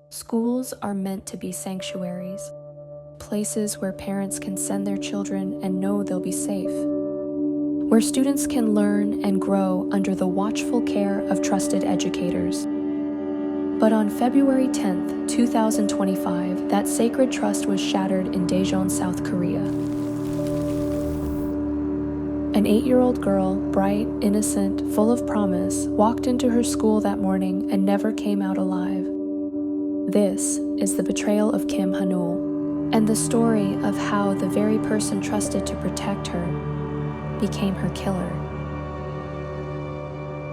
Schools are meant to be sanctuaries, places where parents can send their children and know they'll be safe, where students can learn and grow under the watchful care of trusted educators. But on February 10th, 2025, that sacred trust was shattered in Daejeon, South Korea. An 8-year-old girl, bright, innocent, full of promise, walked into her school that morning and never came out alive. This is the betrayal of Kim Ha-neul, and the story of how the very person trusted to protect her became her killer.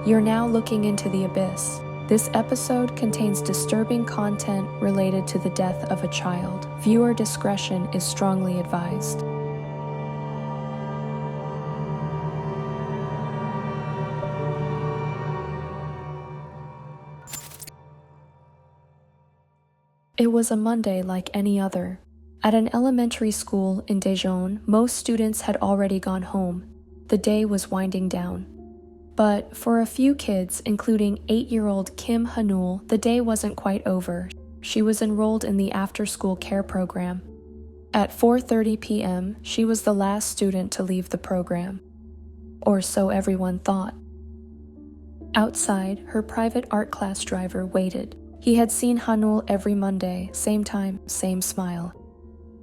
You're now looking into the abyss. This episode contains disturbing content related to the death of a child. Viewer discretion is strongly advised. It was a Monday like any other. At an elementary school in Daejeon, most students had already gone home. The day was winding down. But for a few kids, including 8-year-old Kim Ha-neul, the day wasn't quite over. She was enrolled in the after-school care program. At 4:30 p.m., she was the last student to leave the program. Or so everyone thought. Outside, her private art class driver waited. He had seen Ha-neul every Monday, same time, same smile.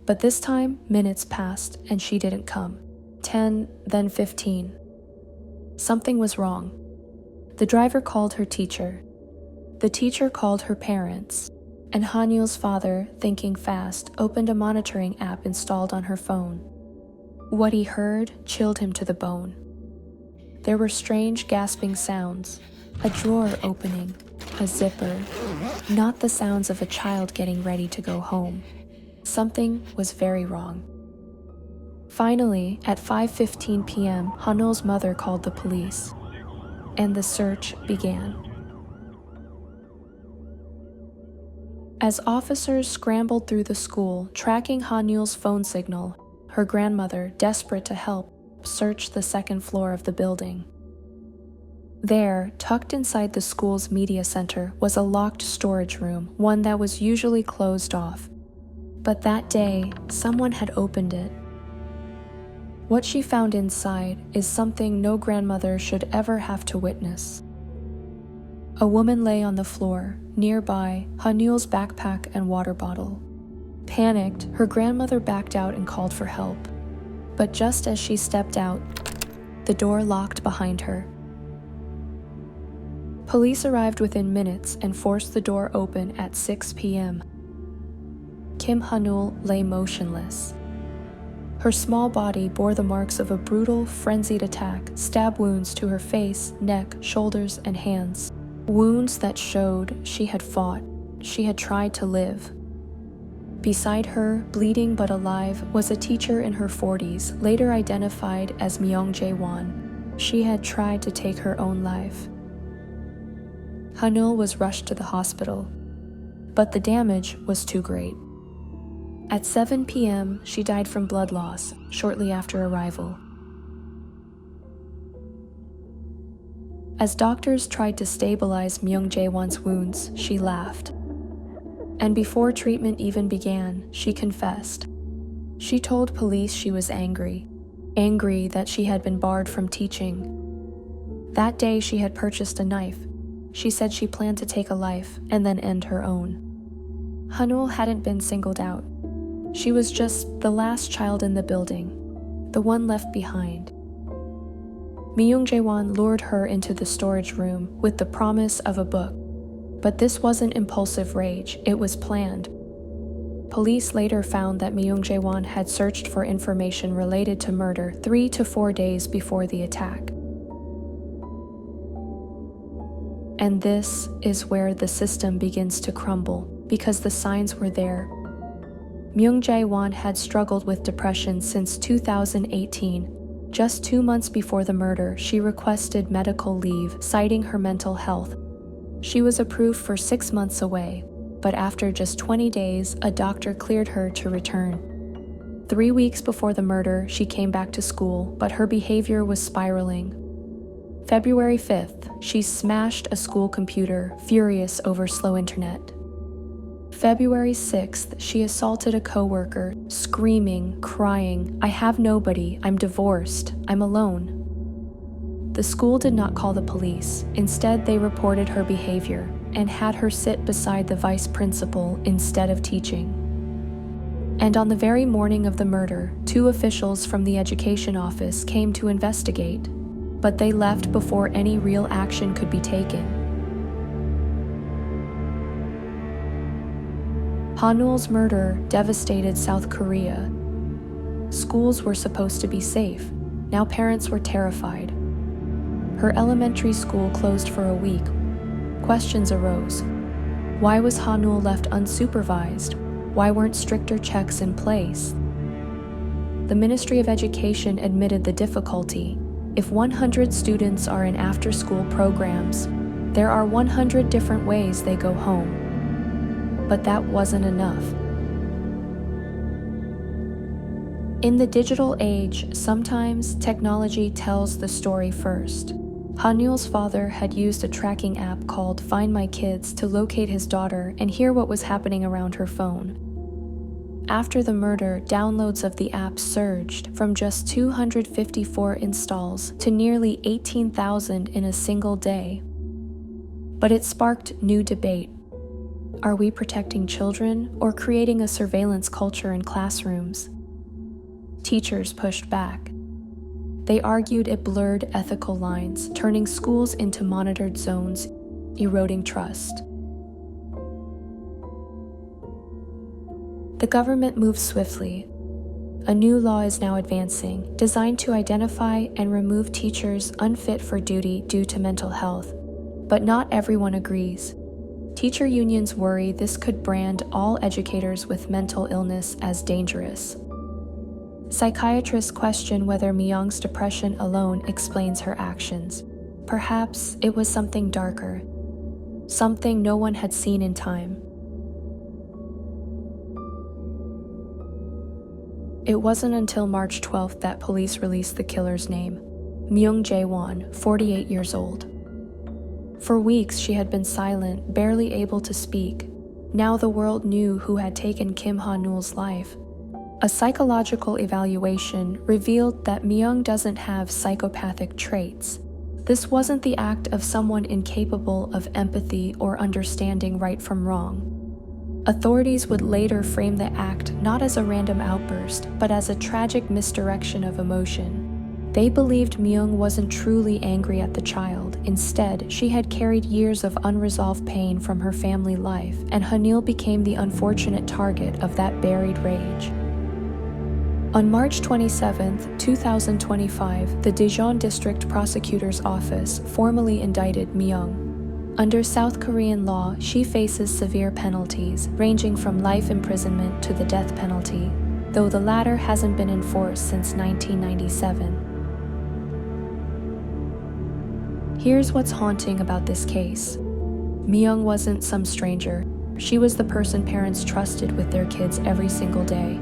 But this time, minutes passed and she didn't come. 10, then 15. Something was wrong. The driver called her teacher. The teacher called her parents. And Ha-neul's father, thinking fast, opened a monitoring app installed on her phone. What he heard chilled him to the bone. There were strange gasping sounds, a drawer opening, a zipper, not the sounds of a child getting ready to go home. Something was very wrong. Finally, at 5:15 p.m., Ha-neul's mother called the police, and the search began. As officers scrambled through the school, tracking Ha-neul's phone signal, her grandmother, desperate to help, searched the second floor of the building. There, tucked inside the school's media center, was a locked storage room, one that was usually closed off. But that day, someone had opened it. What she found inside is something no grandmother should ever have to witness. A woman lay on the floor, nearby, Ha-neul's backpack and water bottle. Panicked, her grandmother backed out and called for help. But just as she stepped out, the door locked behind her. Police arrived within minutes and forced the door open at 6 p.m. Kim Ha-neul lay motionless. Her small body bore the marks of a brutal, frenzied attack, stab wounds to her face, neck, shoulders, and hands. Wounds that showed she had fought, she had tried to live. Beside her, bleeding but alive, was a teacher in her 40s, later identified as Myung Jae-won. She had tried to take her own life. Ha-neul was rushed to the hospital, but the damage was too great. At 7 p.m., she died from blood loss shortly after arrival. As doctors tried to stabilize Myung Jae-won's wounds, she laughed. And before treatment even began, she confessed. She told police she was angry that she had been barred from teaching. That day she had purchased a knife. She said she planned to take a life and then end her own. Ha-neul hadn't been singled out. She was just the last child in the building, the one left behind. Myung Jae-won lured her into the storage room with the promise of a book. But this wasn't impulsive rage, it was planned. Police later found that Myung Jae-won had searched for information related to murder 3 to 4 days before the attack. And this is where the system begins to crumble, because the signs were there. Myung Jae-won had struggled with depression since 2018. Just 2 months before the murder, she requested medical leave, citing her mental health. She was approved for 6 months away, but after just 20 days, a doctor cleared her to return. 3 weeks before the murder, she came back to school, but her behavior was spiraling. February 5th, she smashed a school computer, furious over slow internet. February 6th, she assaulted a coworker, screaming, crying, "I have nobody, I'm divorced, I'm alone." The school did not call the police. Instead, they reported her behavior and had her sit beside the vice principal instead of teaching. And on the very morning of the murder, 2 officials from the education office came to investigate, but they left before any real action could be taken. Hanul's murder devastated South Korea. Schools were supposed to be safe. Now parents were terrified. Her elementary school closed for a week. Questions arose. Why was Hanul left unsupervised? Why weren't stricter checks in place? The Ministry of Education admitted the difficulty. If 100 students are in after-school programs, there are 100 different ways they go home. But that wasn't enough. In the digital age, sometimes technology tells the story first. Hanul's father had used a tracking app called Find My Kids to locate his daughter and hear what was happening around her phone. After the murder, downloads of the app surged from just 254 installs to nearly 18,000 in a single day. But it sparked new debate. Are we protecting children or creating a surveillance culture in classrooms? Teachers pushed back. They argued it blurred ethical lines, turning schools into monitored zones, eroding trust. The government moved swiftly. A new law is now advancing, designed to identify and remove teachers unfit for duty due to mental health. But not everyone agrees. Teacher unions worry this could brand all educators with mental illness as dangerous. Psychiatrists question whether Myung's depression alone explains her actions. Perhaps it was something darker, something no one had seen in time. It wasn't until March 12th that police released the killer's name, Myung Jae-won, 48 years old. For weeks, she had been silent, barely able to speak. Now the world knew who had taken Kim Ha-neul's life. A psychological evaluation revealed that Myung doesn't have psychopathic traits. This wasn't the act of someone incapable of empathy or understanding right from wrong. Authorities would later frame the act not as a random outburst, but as a tragic misdirection of emotion. They believed Myung wasn't truly angry at the child. Instead, she had carried years of unresolved pain from her family life, and Ha-neul became the unfortunate target of that buried rage. On March 27, 2025, the Daejeon District Prosecutor's Office formally indicted Myung. Under South Korean law, she faces severe penalties, ranging from life imprisonment to the death penalty, though the latter hasn't been enforced since 1997. Here's what's haunting about this case. Myung wasn't some stranger. She was the person parents trusted with their kids every single day.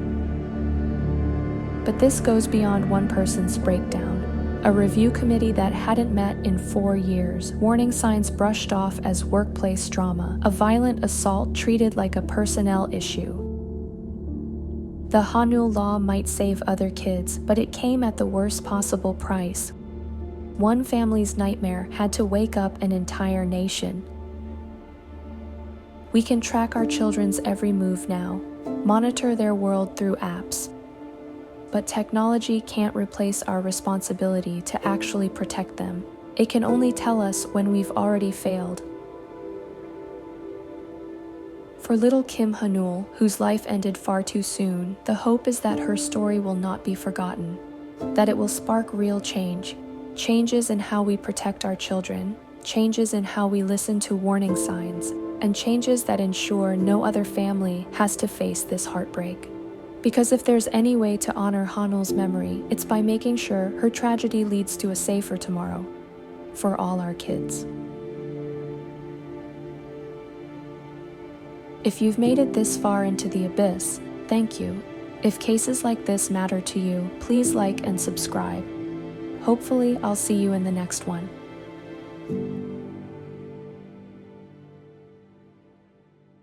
But this goes beyond one person's breakdown. A review committee that hadn't met in 4 years, warning signs brushed off as workplace drama, a violent assault treated like a personnel issue. The Ha-neul law might save other kids, but it came at the worst possible price. One family's nightmare had to wake up an entire nation. We can track our children's every move now, monitor their world through apps. But technology can't replace our responsibility to actually protect them. It can only tell us when we've already failed. For little Kim Ha-neul, whose life ended far too soon, the hope is that her story will not be forgotten, that it will spark real change, changes in how we protect our children, changes in how we listen to warning signs, and changes that ensure no other family has to face this heartbreak. Because if there's any way to honor Ha-neul's memory, it's by making sure her tragedy leads to a safer tomorrow for all our kids. If you've made it this far into the abyss, thank you. If cases like this matter to you, please like and subscribe. Hopefully, I'll see you in the next one.